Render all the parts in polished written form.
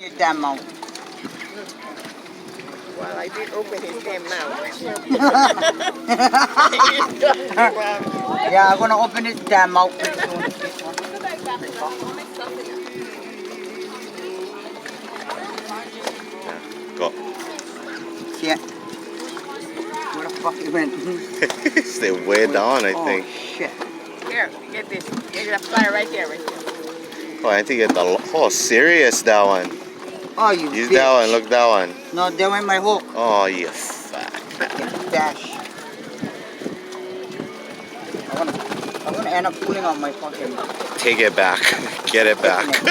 Your damn mouth. Well, I did open his damn mouth. Yeah, I'm gonna open his damn mouth pretty soon. Go. Shit. Where the fuck he went? Stay way down, I think. Oh shit. Here, get this. Get a fly right there, right there. Oh, I think it's the serious that one. Oh, you Use bitch. that one. Look that one. No, that went my hook. Oh, you fat. Freaking dash. I'm gonna end up pulling on my fucking. Take it back. Get it back. Taking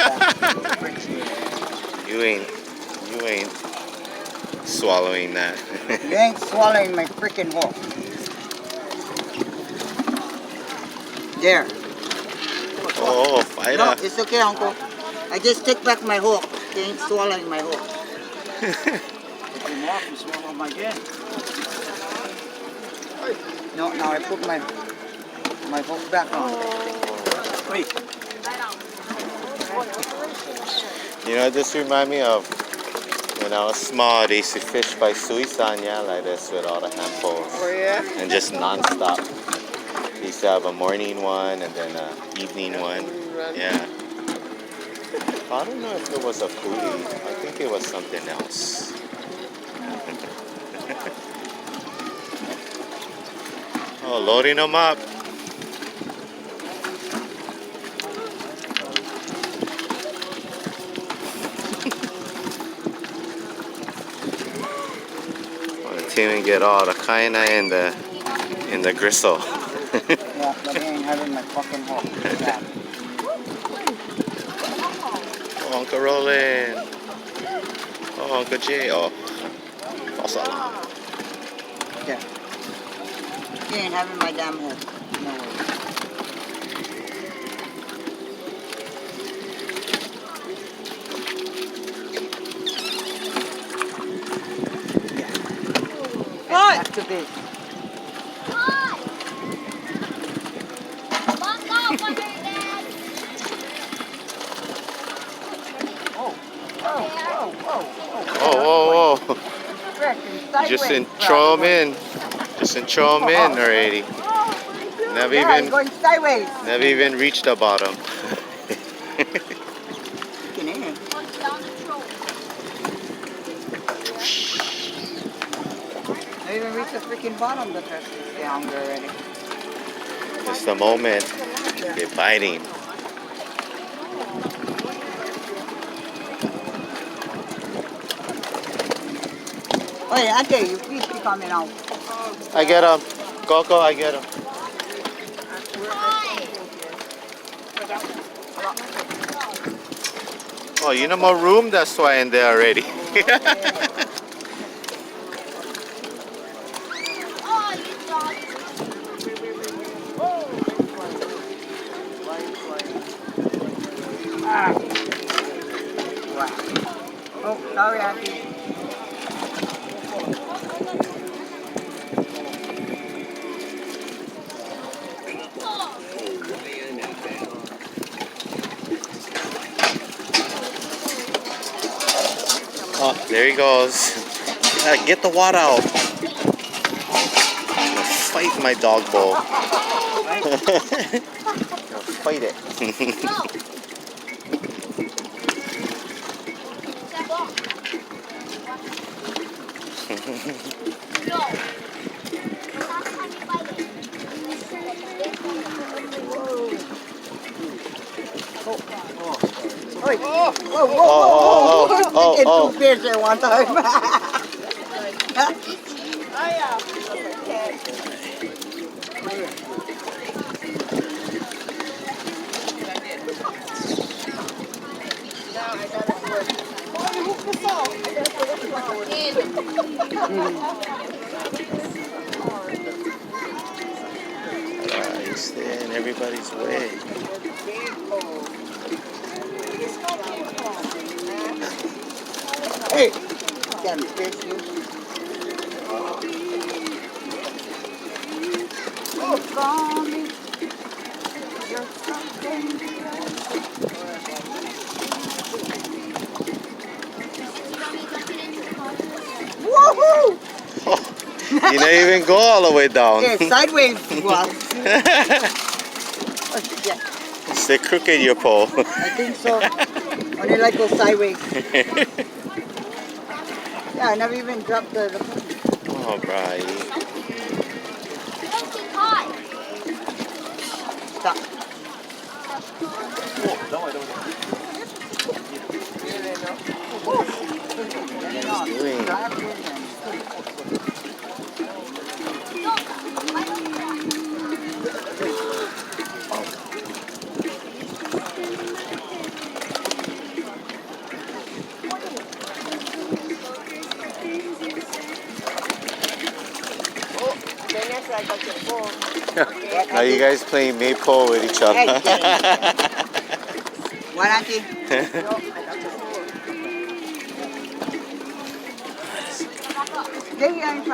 it You ain't swallowing that. You ain't swallowing my freaking hook. There. Oh, fight No, up. it's okay, Uncle. I just take back my hook. You ain't swallowing my hook. No, now I put my hook back on. Wait. You know, this remind me of when I was small. They used to fish by Suisanya like this with all the handfuls. Oh, yeah? And just non-stop. They used to have a morning one and then an evening one. Yeah. I don't know if it was a Akule. I think it was something else. Oh, loading them up. Until we get all the kaina in the gristle. Yeah, but I ain't having my fucking hook. Yeah. Oh, Uncle Roland. Oh, Uncle Jay. Oh, false alarm. Yeah. You ain't having my damn hook. No way. What? Activate. Oh, whoa, whoa. Just throw them in. Just throw them in already. Never Yeah, even, going sideways. never even reached the bottom. Get in. I even reached the freaking bottom, but that's down there already. Just a moment. They're biting. Wait, I tell you, please keep coming out. I get them. Coco, I get them. Oh, you know more room, that's why in there already. Oh, sorry, Auntie. Oh, there he goes. Get the water out. I'm gonna fight my dog bowl. Fight it. Wait. Whoa, whoa, whoa, Oh, whoa. oh, Get oh. two fish at one time. You stay in everybody's way. Hey, damn fish, you. Oh, call me. You're something. You don't even go all the way down. Yeah, sideways walk. Oh, shit. Stay crooked, your pole. I think so. Only like go sideways. Yeah, I never even dropped the Oh, Brian. stop. What he's doing? Now you guys playing maypole with each other. What, Auntie? There you are in front.